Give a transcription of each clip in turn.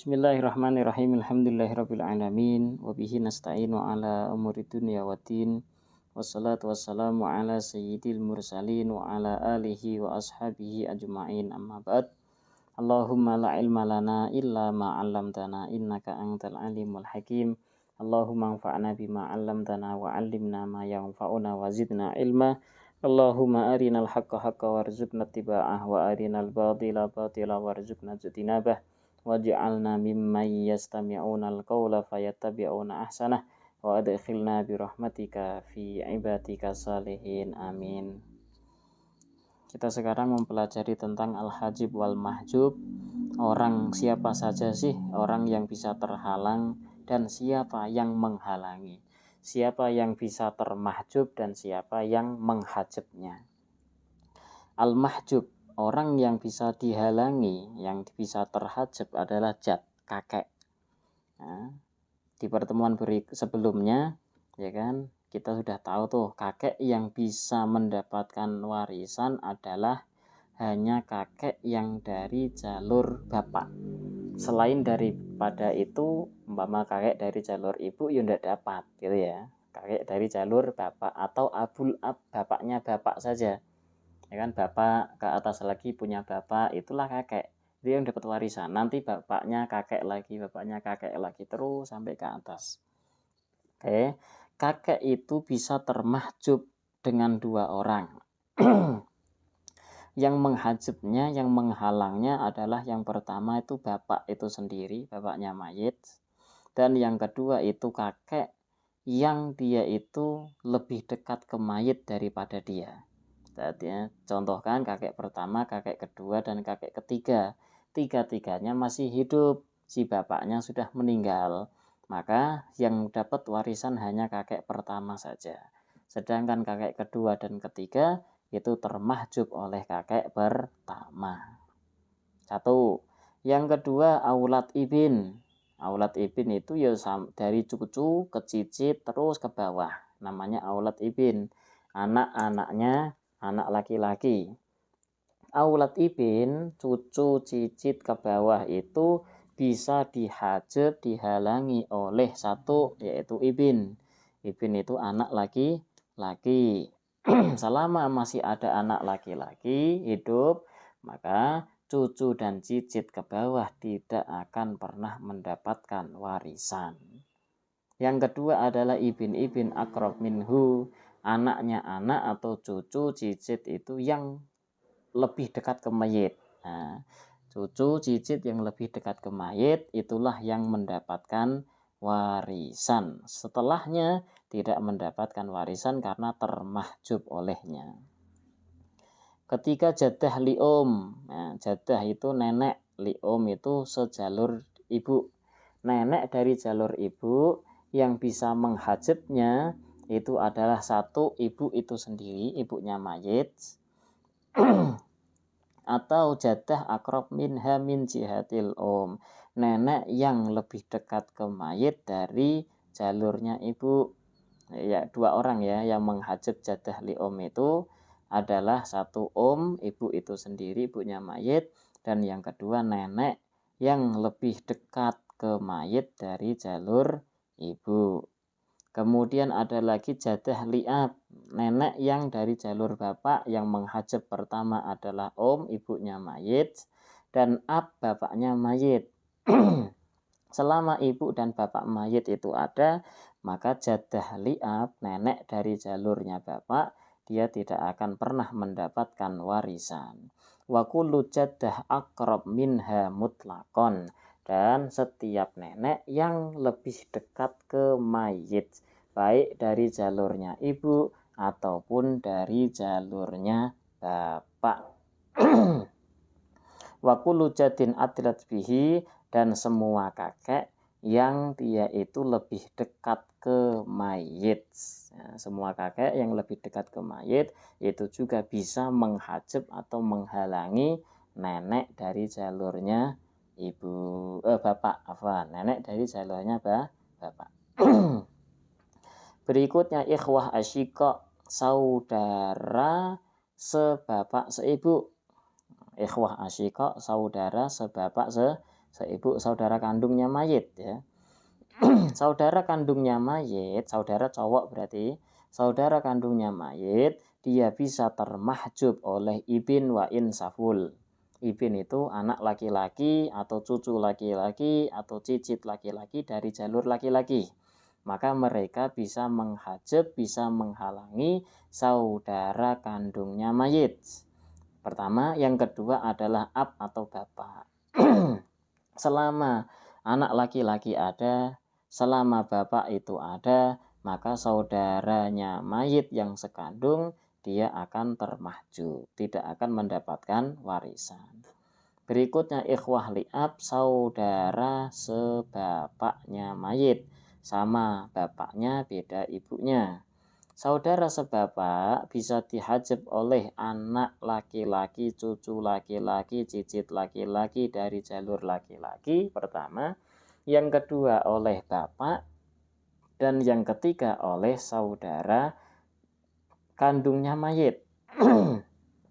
Bismillahirrahmanirrahim. Alhamdulillahirabbil alamin wa bihi nasta'inu ala umuri dunya waddin. Wassalatu wassalamu ala sayyidil mursalin wa ala alihi wa ashabihi ajma'in. Amma ba'd. Allahumma la ilma lana illa ma 'allamtana innaka antal alimul hakim. Allahumma anfa'na bima 'allamtana wa 'allimna ma yanfa'una wa zidna ilma. Allahumma arinal haqqa haqqa warzuqna ittiba'ah wa arinal batila batila warzuqna ijtinabah. Waj'alna mimman yastami'una al-qawla fayattabi'una ahsanah wa adkhilna birahmatika fi ibadika salihin, amin. Kita sekarang mempelajari tentang al-hajib wal mahjub. Orang siapa saja sih orang yang bisa terhalang dan siapa yang menghalangi, siapa yang bisa termahjub dan siapa yang menghajibnya. Al-mahjub, orang yang bisa dihalangi, yang bisa terhajab adalah jad, kakek. Nah, di pertemuan sebelumnya, ya kan, kita sudah tahu tuh kakek yang bisa mendapatkan warisan adalah hanya kakek yang dari jalur bapak. Selain daripada itu, umpama kakek dari jalur ibu, ya tidak dapat, gitu ya. Kakek dari jalur bapak atau abul ab, bapaknya bapak saja. Ya kan, bapak ke atas lagi punya bapak, itulah kakek, dia yang dapat warisan. Nanti bapaknya kakek lagi terus sampai ke atas. Oke, kakek itu bisa termahjub dengan dua orang. Yang menghajibnya, yang menghalangnya adalah yang pertama itu bapak itu sendiri, bapaknya mayit, dan yang kedua itu kakek yang dia itu lebih dekat ke mayit daripada dia. Artinya, contohkan kakek pertama, kakek kedua, dan kakek ketiga. Tiga-tiganya masih hidup, si bapaknya sudah meninggal. Maka yang dapat warisan hanya kakek pertama saja. Sedangkan kakek kedua dan ketiga itu termahjub oleh kakek pertama. Satu. Yang kedua, aulad ibin. Aulad ibin itu ya dari cucu ke cicit terus ke bawah. Namanya aulad ibin. Anak-anaknya anak laki-laki. Aulad ibin, cucu cicit ke bawah itu bisa dihajab, dihalangi oleh satu, yaitu ibin. Ibin itu anak laki-laki. Selama masih ada anak laki-laki hidup, maka cucu dan cicit ke bawah tidak akan pernah mendapatkan warisan. Yang kedua adalah ibin aqrab minhu. Anaknya anak atau cucu cicit itu yang lebih dekat ke mayit. Nah, cucu cicit yang lebih dekat ke mayit itulah yang mendapatkan warisan. Setelahnya tidak mendapatkan warisan karena termahjub olehnya. Ketiga, jadah li'um. Nah, jadah itu nenek, li'um itu sejalur ibu. Nenek dari jalur ibu yang bisa menghajibnya itu adalah satu, ibu itu sendiri, ibunya mayit, atau jadah akrab minha min jihatil nenek yang lebih dekat ke mayit dari jalurnya ibu. Ya, dua orang ya yang menghajib jadah li'um itu adalah satu ibu itu sendiri, ibunya mayit, dan yang kedua nenek yang lebih dekat ke mayit dari jalur ibu. Kemudian ada lagi jadah li'ab, nenek yang dari jalur bapak yang menghajab pertama adalah ibunya mayit, dan ab bapaknya mayit. Selama ibu dan bapak mayit itu ada, maka jadah li'ab, nenek dari jalurnya bapak, dia tidak akan pernah mendapatkan warisan. Wa kullu jadah aqrab minha mutlaqon, dan setiap nenek yang lebih dekat ke mayit, baik dari jalurnya ibu ataupun dari jalurnya bapak. Wa kullu jadin atlat bihi, dan semua kakek yang dia itu lebih dekat ke mayit. Nah, semua kakek yang lebih dekat ke mayit itu juga bisa menghajab atau menghalangi nenek dari jalurnya bapak, nenek dari jalurnya bapak. Berikutnya ikhwah asyiqa, saudara sebapak seibu. Ikhwah asyiqa, saudara sebapak Seibu saudara kandungnya mayit ya. Saudara kandungnya mayit, saudara cowok berarti, saudara kandungnya mayit, dia bisa termahjub oleh ibin wa insaful. Ibin itu anak laki-laki atau cucu laki-laki atau cicit laki-laki dari jalur laki-laki. Maka mereka bisa menghajab, bisa menghalangi saudara kandungnya mayit. Pertama, yang kedua adalah ab atau bapak. Selama anak laki-laki ada, selama bapak itu ada, maka saudaranya mayit yang sekandung dia akan termahjub, tidak akan mendapatkan warisan. Berikutnya ikhwah li'ab, saudara sebapaknya mayit, sama bapaknya beda ibunya. Saudara sebapak bisa dihajab oleh anak laki-laki, cucu laki-laki, cicit laki-laki dari jalur laki-laki pertama, yang kedua oleh bapak, dan yang ketiga oleh saudara kandungnya mayit.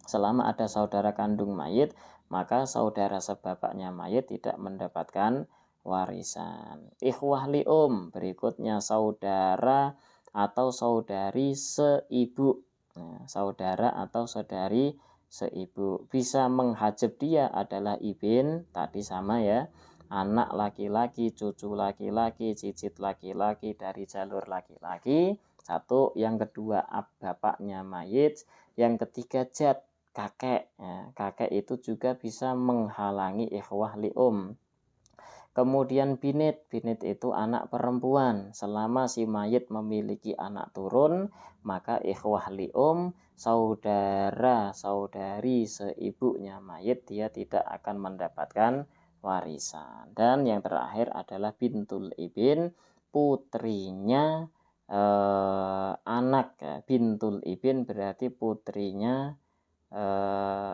Selama ada saudara kandung mayit, maka saudara sebapaknya mayit tidak mendapatkan warisan. Ikhwah li'um, berikutnya saudara atau saudari seibu. Nah, saudara atau saudari seibu bisa menghajab dia adalah ibin, tadi sama ya, anak laki-laki, cucu laki-laki, cicit laki-laki dari jalur laki-laki. Satu, yang kedua bapaknya mayit, yang ketiga jad, kakek. Ya, kakek itu juga bisa menghalangi ikhwah li'um. Kemudian binit itu anak perempuan. Selama si mayit memiliki anak turun, maka ikhwah li'um, saudara saudari seibunya mayit, dia tidak akan mendapatkan warisan. Dan yang terakhir adalah bintul ibin, putrinya anak ya. Bintul ibin berarti putrinya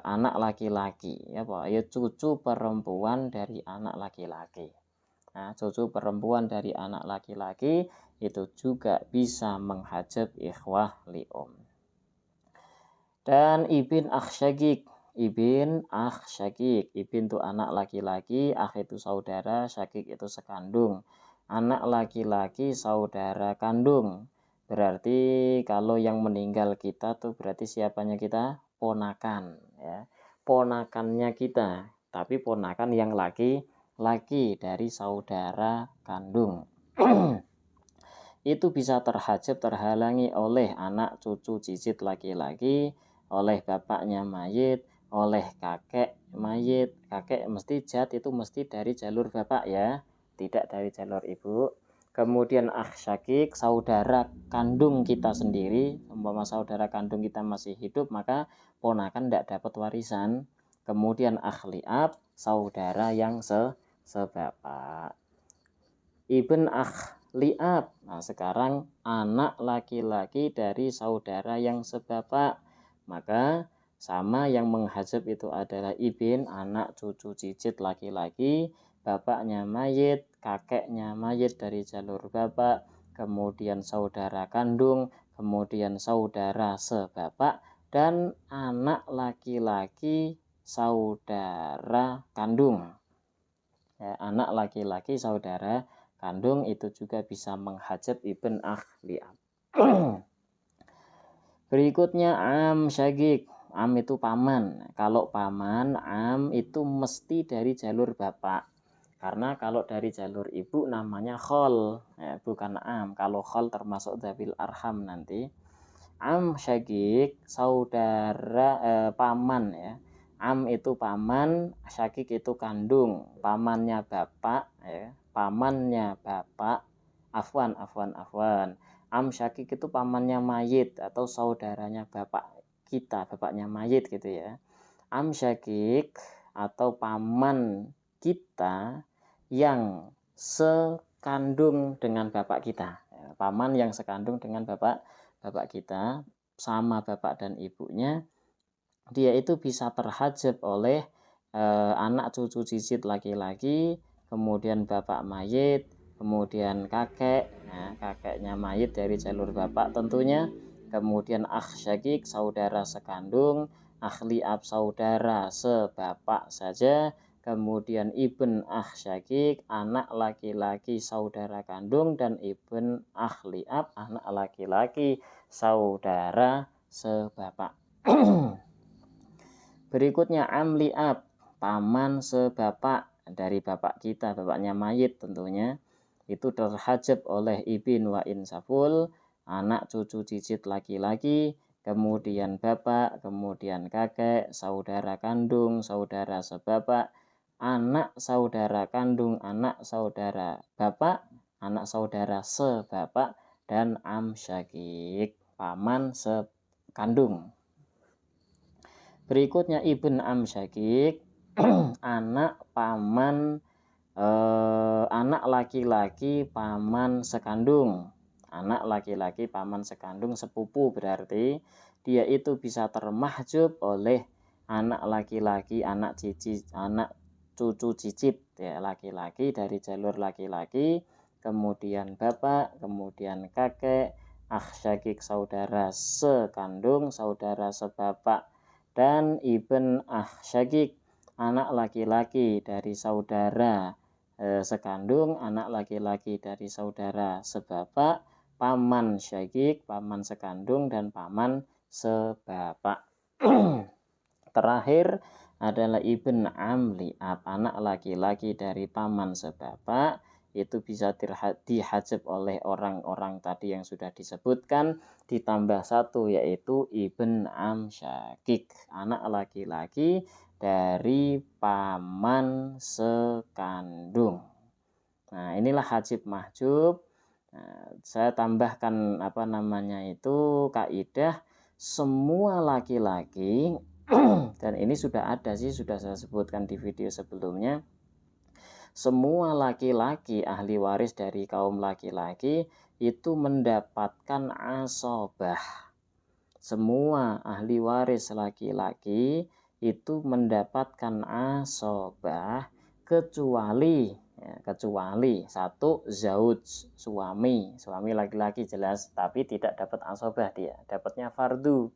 anak laki-laki ya Pak, ya cucu perempuan dari anak laki-laki. Nah, cucu perempuan dari anak laki-laki itu juga bisa menghajab ikhwah li'um. Dan ibin akh syagik, ibin akh syagik, ibin itu anak laki-laki, akh itu saudara, syagik itu sekandung. Anak laki-laki saudara kandung. Berarti kalau yang meninggal kita tuh berarti siapanya kita? Ponakan ya, ponakannya kita, tapi ponakan yang laki-laki dari saudara kandung. Itu bisa terhajab, terhalangi oleh anak, cucu, cicit laki-laki, oleh bapaknya mayit, oleh kakek mayit. Kakek mesti jad itu mesti dari jalur bapak ya, tidak dari jalur ibu. Kemudian akh syakik, saudara kandung kita sendiri, umpama saudara kandung kita masih hidup, maka ponakan tidak dapat warisan. Kemudian akh li'ab, saudara yang sebapak. Ibn akh li'ab, nah sekarang anak laki-laki dari saudara yang sebapak, maka sama yang menghajab itu adalah ibn, anak, cucu, cicit laki-laki, bapaknya mayit, kakeknya mayit dari jalur bapak, kemudian saudara kandung, kemudian saudara sebapak, dan anak laki-laki saudara kandung ya, anak laki-laki saudara kandung itu juga bisa menghajab ibn akh li'ab. Berikutnya am syagik, am itu paman. Kalau paman, am itu mesti dari jalur bapak. Karena kalau dari jalur ibu namanya khol, ya, bukan am. Kalau khol termasuk dzawil arham nanti. Am syagik, saudara paman ya. Am itu paman, syagik itu kandung. Pamannya bapak ya. Pamannya bapak, afwan. Am syakik itu pamannya mayit atau saudaranya bapak kita, bapaknya mayit gitu ya. Am syakik atau paman kita yang sekandung dengan bapak kita, paman yang sekandung dengan bapak kita, sama bapak dan ibunya, dia itu bisa terhajab oleh anak, cucu, cicit laki-laki, kemudian bapak mayit, kemudian kakek, nah, kakeknya mayit dari jalur bapak tentunya, kemudian akh syakik, saudara sekandung, akh li'ab, saudara sebapak saja, kemudian ibn akh syakik, anak laki-laki saudara kandung, dan ibn akh li'ab, anak laki-laki saudara sebapak. Berikutnya am li'ab, paman sebapak dari bapak kita, bapaknya mayit tentunya. Itu terhajab oleh ibn wa insaful, anak cucu cicit laki-laki, kemudian bapak, kemudian kakek, saudara kandung, saudara sebapak, anak saudara kandung, anak saudara bapak, anak saudara sebapak, dan am syakik, paman sekandung. Berikutnya ibn am syakik, anak paman anak laki-laki paman sekandung. Anak laki-laki paman sekandung, sepupu berarti dia itu bisa termahjub oleh anak laki-laki, anak cicit, anak cucu cicit ya, laki-laki dari jalur laki-laki, kemudian bapak, kemudian kakek, akh syakik saudara sekandung, saudara sebapak, dan ibn akh syakik anak laki-laki dari saudara sekandung, anak laki-laki dari saudara sebapak, paman syakik, paman sekandung, dan paman sebapak. Terakhir adalah ibn am li'ab, anak laki-laki dari paman sebapak. Itu bisa dihajab oleh orang-orang tadi yang sudah disebutkan, ditambah satu yaitu ibn am syakik, anak laki-laki dari paman sekandung. Nah, inilah hajib mahjub. Nah, saya tambahkan kaidah semua laki-laki dan ini sudah ada sih, sudah saya sebutkan di video sebelumnya. Semua laki-laki ahli waris dari kaum laki-laki itu mendapatkan asobah. Semua ahli waris laki-laki itu mendapatkan asobah kecuali satu zauj, suami laki-laki jelas, tapi tidak dapat asobah, dia dapatnya fardu.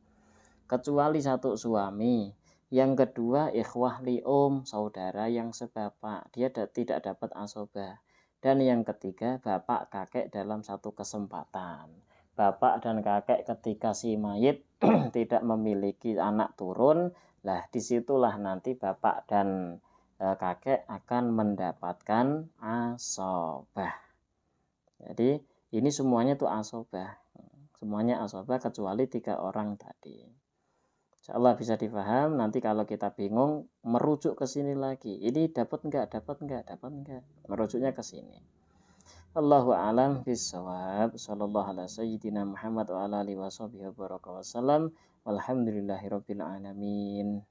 Kecuali satu suami. Yang kedua ikhwah li'um, saudara yang sebapak, dia tidak dapat asobah. Dan yang ketiga bapak kakek dalam satu kesempatan. Bapak dan kakek ketika si mayit tidak memiliki anak turun, lah disitulah nanti bapak dan kakek akan mendapatkan asobah. Jadi ini semuanya tuh asobah, semuanya asobah kecuali 3 orang tadi. Insyaallah bisa dipaham. Nanti kalau kita bingung merujuk ke sini lagi, ini dapat enggak, merujuknya ke sini. Allahu a'lam bishawab. Sallallahu ala sayyidina Muhammad wa ala alihi wasallam. Walhamdulillahirabbil alamin.